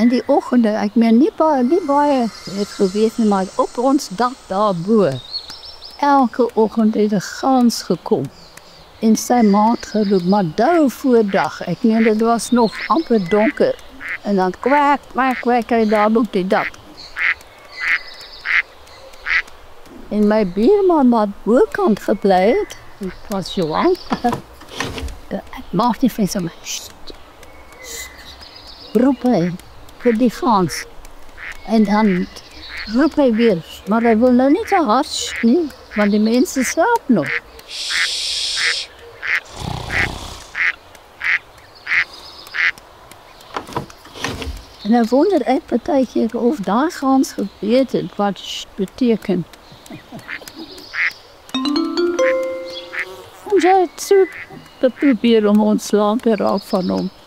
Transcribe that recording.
In die oggende, ek meen nie baie het geweet nie, maar op ons dak daarbo, elke oggend het 'n gans gekom en sy maat geroep, maar dou voordag, ek meen dit was nog amper donker, en dan kwak hy daar op die dak. En my buurman wat bokant gebly het, dit was Johan, ek maak nie vir so my, roep hy vir die gans. En dan roep hy weer, maar hy wil nou nie te hard nie, want die mense slaap nog. En hy wonder ek partykeer of daai gans geweet het wat beteken. En sy het so probeer om ons slaap te raak van hom.